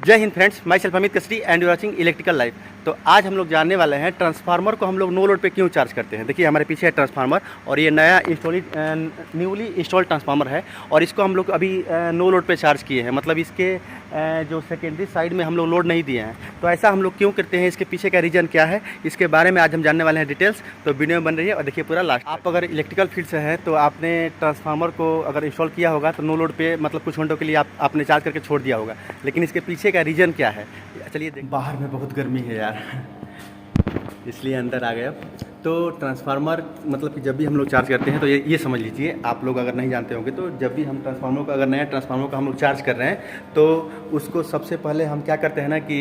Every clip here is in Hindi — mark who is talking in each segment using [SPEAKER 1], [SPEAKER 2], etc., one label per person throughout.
[SPEAKER 1] जय हिंद friends, myself Amit Kasri and you watching electrical life. तो आज हम लोग जानने वाले हैं ट्रांसफार्मर को हम लोग नो लोड पे क्यों चार्ज करते हैं। देखिए हमारे पीछे है ट्रांसफार्मर और ये नया न्यूली इंस्टॉल्ड ट्रांसफार्मर है और इसको हम लोग अभी नो लोड पे चार्ज किए हैं। मतलब इसके जो सेकेंडरी साइड में हम लोग लोड नहीं दिए हैं। तो ऐसा हम लोग क्यों करते हैं, इसके पीछे का रीज़न क्या है, इसके बारे में आज हम जानने वाले हैं डिटेल्स। तो वीडियो में बन रही है और देखिए पूरा लास्ट। आप अगर इलेक्ट्रिकल फील्ड से है तो आपने ट्रांसफार्मर को अगर इंस्टॉल किया होगा तो नो लोड पे मतलब कुछ घंटों के लिए आपने चार्ज करके छोड़ दिया होगा, लेकिन इसके पीछे का रीज़न क्या है चलिए देख। बाहर में बहुत गर्मी है यार, इसलिए अंदर आ गए। तो ट्रांसफार्मर मतलब कि जब भी हम लोग चार्ज करते हैं तो ये समझ लीजिए, आप लोग अगर नहीं जानते होंगे तो जब भी हम ट्रांसफार्मर को अगर नया ट्रांसफार्मर को हम लोग चार्ज कर रहे हैं तो उसको सबसे पहले हम क्या करते हैं ना कि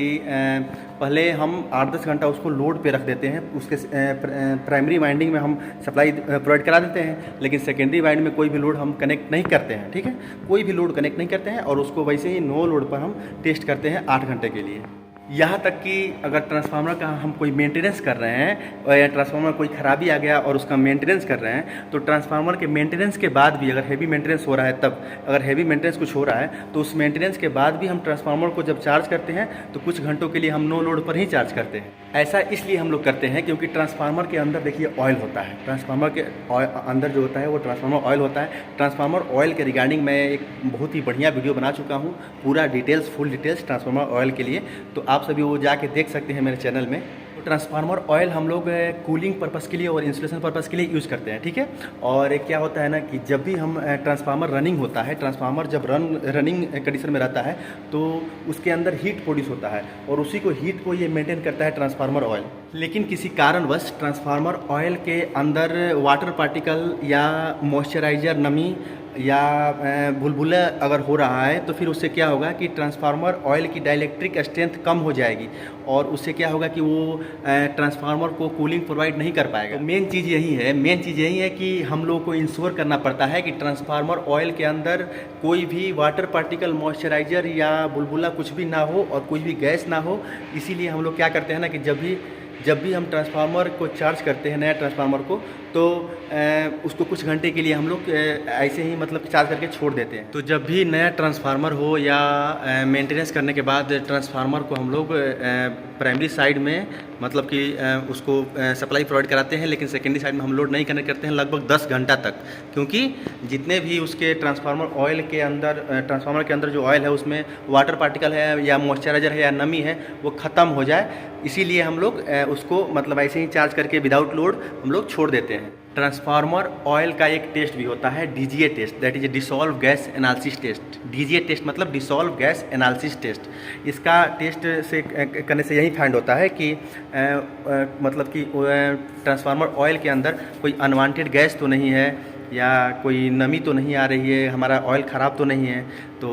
[SPEAKER 1] पहले हम 8-10 घंटा उसको लोड पे रख देते हैं। उसके प्राइमरी वाइंडिंग में हम सप्लाई प्रोवाइड करा देते हैं, लेकिन सेकेंडरी वाइंड में कोई भी लोड हम कनेक्ट नहीं करते हैं। ठीक है, कोई भी लोड कनेक्ट नहीं करते हैं और उसको वैसे ही नो लोड पर हम टेस्ट करते हैं 8 घंटे के लिए। यहाँ तक कि अगर ट्रांसफार्मर का हम कोई मेंटेनेंस कर रहे हैं और या ट्रांसफार्मर कोई ख़राबी आ गया और उसका मेंटेनेंस कर रहे हैं तो ट्रांसफार्मर के मेंटेनेंस के बाद भी अगर हेवी मेंटेनेंस हो रहा है, तब अगर हेवी मेंटेनेंस कुछ हो रहा है तो उस मेंटेनेंस के बाद भी हम ट्रांसफार्मर को जब चार्ज करते हैं तो कुछ घंटों के लिए हम नो लोड पर ही चार्ज करते हैं। ऐसा इसलिए हम लोग करते हैं क्योंकि ट्रांसफार्मर के अंदर देखिए ऑयल होता है। ट्रांसफार्मर के अंदर जो होता है वो ट्रांसफार्मर ऑयल होता है। ट्रांसफार्मर ऑयल के रिगार्डिंग मैं एक बहुत ही बढ़िया वीडियो बना चुका हूँ, पूरा details full details transformer oil के लिए, तो आप सभी वो जाके देख सकते हैं मेरे चैनल में। तो ट्रांसफार्मर ऑयल हम लोग कूलिंग पर्पस के लिए और इंसुलेशन पर्पस के लिए यूज़ करते हैं। ठीक है, और क्या होता है ना कि जब भी हम ट्रांसफार्मर रनिंग होता है, ट्रांसफार्मर जब रनिंग कंडीशन में रहता है तो उसके अंदर हीट प्रोड्यूस होता है और उसी को हीट को ये मेंटेन करता है ट्रांसफार्मर ऑयल। लेकिन किसी कारणवश ट्रांसफार्मर ऑयल के अंदर वाटर पार्टिकल या मॉइस्चराइजर नमी या बुलबुला अगर हो रहा है तो फिर उससे क्या होगा कि ट्रांसफार्मर ऑयल की डाइलेक्ट्रिक स्ट्रेंथ कम हो जाएगी और उससे क्या होगा कि वो ट्रांसफार्मर को कूलिंग प्रोवाइड नहीं कर पाएगा। तो मेन चीज़ यही है कि हम लोग को इंश्योर करना पड़ता है कि ट्रांसफार्मर ऑयल के अंदर कोई भी वाटर पार्टिकल, मॉइस्चराइजर या बुलबुला कुछ भी ना हो और कोई भी गैस ना हो। इसीलिए हम लोग क्या करते हैं ना कि जब भी हम ट्रांसफार्मर को चार्ज करते हैं, नया ट्रांसफार्मर को, तो उसको कुछ घंटे के लिए हम लोग ऐसे ही मतलब चार्ज करके छोड़ देते हैं। तो जब भी नया ट्रांसफार्मर हो या मेंटेनेंस करने के बाद ट्रांसफार्मर को हम लोग प्राइमरी साइड में मतलब कि उसको सप्लाई प्रोवाइड कराते हैं, लेकिन सेकेंडरी साइड में हम लोड नहीं कनेक्ट करते हैं लगभग 10 घंटा तक, क्योंकि जितने भी उसके ट्रांसफार्मर ऑयल के अंदर ट्रांसफार्मर के अंदर जो ऑयल है उसमें वाटर पार्टिकल है या मॉइस्चराइजर है या नमी है वो ख़त्म हो जाए। इसीलिए हम लोग उसको मतलब ऐसे ही चार्ज करके विदाउट लोड हम लोग छोड़ देते हैं। ट्रांसफार्मर ऑयल का एक टेस्ट भी होता है DGA test, that is dissolve gas analysis test. DGA test मतलब डिसॉल्व गैस एनालिसिस टेस्ट। इसका टेस्ट से करने से यही फाइंड होता है कि मतलब कि ट्रांसफार्मर ऑयल के अंदर कोई अनवांटेड गैस तो नहीं है या कोई नमी तो नहीं आ रही है, हमारा ऑयल ख़राब तो नहीं है। तो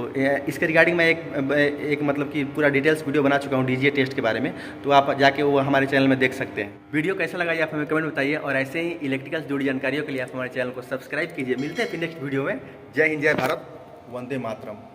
[SPEAKER 1] इसके रिगार्डिंग मैं एक मतलब कि पूरा डिटेल्स वीडियो बना चुका हूँ DGA टेस्ट के बारे में, तो आप जाके वो हमारे चैनल में देख सकते हैं। वीडियो कैसा लगा ये आप हमें कमेंट बताइए और ऐसे ही इलेक्ट्रिकल से जुड़ी जानकारियों के लिए आप हमारे चैनल को सब्सक्राइब कीजिए। मिलते हैं फिर नेक्स्ट वीडियो में। जय हिंद, जय भारत, वंदे मातरम।